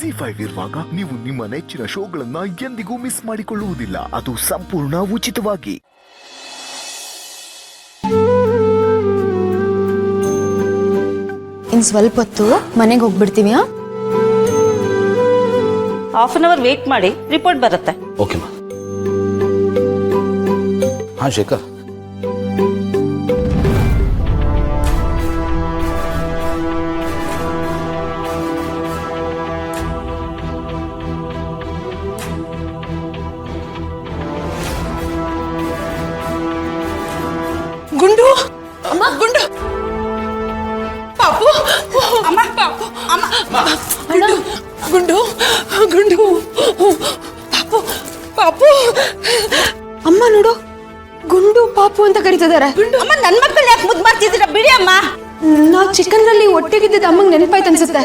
ZEE5 ಇರುವಾಗ ನೀವು ನಿಮ್ಮ ನೆಚ್ಚಿನ ಶೋಗಳನ್ನ ಎಂದಿಗೂ ಮಿಸ್ ಮಾಡಿಕೊಳ್ಳುವುದಿಲ್ಲ. ಅದು ಸಂಪೂರ್ಣ ಉಚಿತವಾಗಿ. ಇನ್ ಸ್ವಲ್ಪ ಹೊತ್ತು ಮನೆಗೆ ಹೋಗ್ಬಿಡ್ತೀವಿ. ಹಾಫ್ ಅನ್ ಅವರ್ ವೇಟ್ ಮಾಡಿ, ರಿಪೋರ್ಟ್ ಬರುತ್ತೆ. ಓಕೆ ಮಾ. ಹಾ ಶೇಖರ್, ಗುಂಡು ಅಮ್ಮ, ಗುಂಡು ಪಾಪು ಅಮ್ಮ, ಪಾಪು ಅಮ್ಮ, ಗುಂಡು ಗುಂಡು ಗುಂಡು ಪಾಪು ಪಾಪು ಅಮ್ಮ ನೋಡು, ಗುಂಡು ಪಾಪು ಅಂತ ಕರೀತಿದಾರೆ. ಅಮ್ಮ, ನನ್ನ ಮಕ್ಕಳು ಯಾಕೆ ಮುದ್ದು ಮಾಡ್ತಿದ್ದೀರಾ? ಬಿಡಿ ಅಮ್ಮ. ನಾವ್ ಚಿಕ್ಕಂದ್ರಲ್ಲಿ ಒಟ್ಟಿಗಿದ್ದ ಅಮ್ಮಂಗ್ ನೆನಪಾಯ್ತು ಅನ್ಸುತ್ತೆ.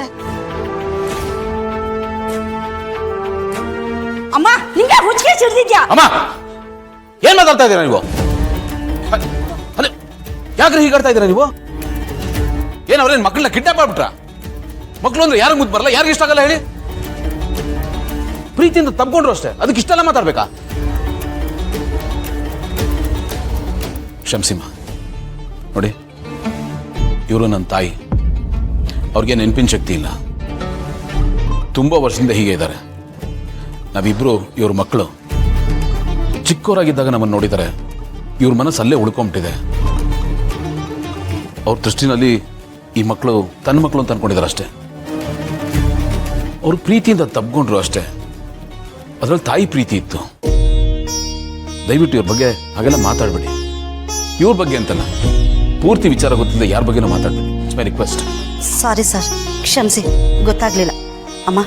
ಅಮ್ಮ, ನಿಂಗೆ ಹುಚ್ಚಿಗೆ ಸಿಡ್ದಿದ್ಯಾ? ಅಮ್ಮ ಏನ್ ಮಾತಾಡ್ತಾ ಇದ್ದೀರಾ ನೀವು? ಅದೇ ಯಾಕ್ರೆ ಹೀಗಾಡ್ತಾ ಇದ್ದೀರಾ ನೀವು? ಏನ್ ಅವ್ರೇನ್ ಮಕ್ಕಳನ್ನ ಕಿಡ್ನಾಪ್ ಮಾಡ್ಬಿಟ್ರ? ಮಕ್ಕಳು ಅಂದ್ರೆ ಯಾರಿಗೆ ಮುದ್ದು ಬರಲ್ಲ, ಯಾರಿಗೆ ಇಷ್ಟ ಆಗಲ್ಲ ಹೇಳಿ? ಪ್ರೀತಿಯಿಂದ ತಬ್ಕೊಂಡ್ರು ಅಷ್ಟೇ, ಅದಕ್ಕೆ ಇಷ್ಟೆಲ್ಲ ಮಾತಾಡ್ಬೇಕಾ? ಕ್ಷಮಿಸಿಮ್ಮ. ನೋಡಿ, ಇವರು ನನ್ನ ತಾಯಿ, ಅವ್ರಿಗೆ ನೆನಪಿನ ಶಕ್ತಿ ಇಲ್ಲ. ತುಂಬಾ ವರ್ಷದಿಂದ ಹೀಗೆ ಇದ್ದಾರೆ. ನಾವಿಬ್ರು ಇವ್ರ ಮಕ್ಕಳು. ಚಿಕ್ಕವರಾಗಿದ್ದಾಗ ನಮ್ಮನ್ನು ನೋಡಿದ್ದಾರೆ, ಇವ್ರ ಮನಸ್ಸು ಅಲ್ಲೇ ಉಳ್ಕೊಂಬಿಟ್ಟಿದೆ. ಅವ್ರ ದೃಷ್ಟಿನಲ್ಲಿ ಈ ಮಕ್ಕಳು ತನ್ನ ಮಕ್ಕಳು ಅಂತ ಅನ್ಕೊಂಡಿದ್ದಾರೆ ಅಷ್ಟೇ. ಅವ್ರು ಪ್ರೀತಿಯಿಂದ ತಬ್ಕೊಂಡ್ರು ಅಷ್ಟೇ. ಅದ್ರಲ್ಲಿ ತಾಯಿ ಪ್ರೀತಿ ಇತ್ತು. ದಯವಿಟ್ಟು ಇವ್ರ ಬಗ್ಗೆ ಹಾಗೆಲ್ಲ ಮಾತಾಡ್ಬೇಡಿ. ಇವ್ರ ಬಗ್ಗೆ ಅಂತಲ್ಲ, ಪೂರ್ತಿ ವಿಚಾರ ಗೊತ್ತಿಲ್ಲ ಯಾರ ಬಗ್ಗೆನೂ ಮಾತಾಡ್ಬೇಡಿ. It's my request. Sorry sir, ಕ್ಷಮಿಸಿ, ಗೊತ್ತಾಗ್ಲಿಲ್ಲ. ಅಮ್ಮ,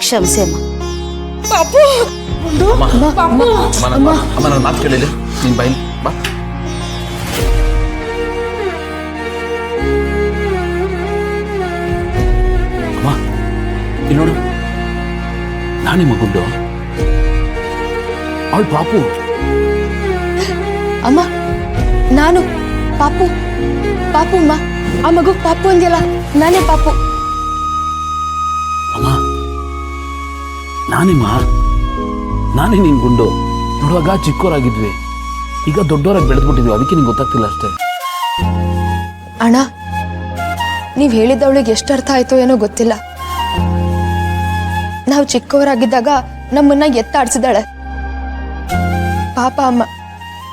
ಕ್ಷಮಿಸಿ ಅಮ್ಮ. ಪಾಪು ಅಮ್ಮ ನನ್ನ ಮಾತು ಕೇಳಿಲ್ಲ, ನಿನ್ ಬಾಯಿ ಬಾ. ಅಮ್ಮ ಇಲ್ಲಿ ನೋಡು, ನಾನೇ ಮಗುಂಡು, ಅವಳು ಪಾಪು. ಅಮ್ಮ, ನಾನು ಪಾಪು. ಪಾಪು ಅಮ್ಮ, ಆ ಮಗು ಪಾಪು ಅಂದ್ಯಲ್ಲ, ನಾನೇ ಪಾಪು. ಅಮ್ಮ ನಾನೇ ನಿನ್ ಗುಂಡು. ನೋಡುವಾಗ ಚಿಕ್ಕವರಾಗಿದ್ವಿ, ಈಗ ದೊಡ್ಡವರಾಗಿ ಬೆಳೆದ್ಬಿಟ್ಟಿದ್ವಿ. ಅದಕ್ಕೆ ನಿಂಗೆ ಗೊತ್ತಾಗ್ತಿಲ್ಲ ಅಷ್ಟೇ. ಅಣ್ಣ, ನೀವ್ ಹೇಳಿದವಳಿಗೆ ಎಷ್ಟು ಅರ್ಥ ಆಯ್ತೋ ಏನೋ ಗೊತ್ತಿಲ್ಲ. ನಾವು ಚಿಕ್ಕವರಾಗಿದ್ದಾಗ ನಮ್ಮನ್ನ ಎತ್ತಾಡ್ಸಿದಾಳೆ. ಪಾಪ ಅಮ್ಮ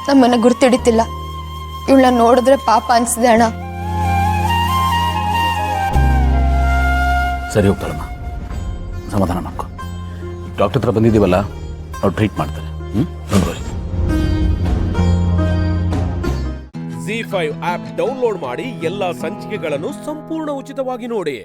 ನಮ್ಮನ್ನ ಗುರ್ತಿಡಿತಿಲ್ಲ. ಇವಳನ್ನ ನೋಡಿದ್ರೆ ಪಾಪ ಅನ್ಸಿದೆ ಅಣ್ಣ. ಸರಿ ಹೋಗ್ತಾಳಮ್ಮ, ಸಮಾಧಾನ ಮಾಡ್ಕೊ. ಡಾಕ್ಟರ್ ಹತ್ರ ಬಂದಿದ್ದೀವಲ್ಲ, ಅವ್ರು ಟ್ರೀಟ್ ಮಾಡ್ತಾರೆ. ನೋಡ್ರಿ, ZEE5 ಆಪ್ ಡೌನ್ಲೋಡ್ ಮಾಡಿ ಎಲ್ಲಾ ಸಂಚಿಕೆಗಳನ್ನು ಸಂಪೂರ್ಣ ಉಚಿತವಾಗಿ ನೋಡಿ.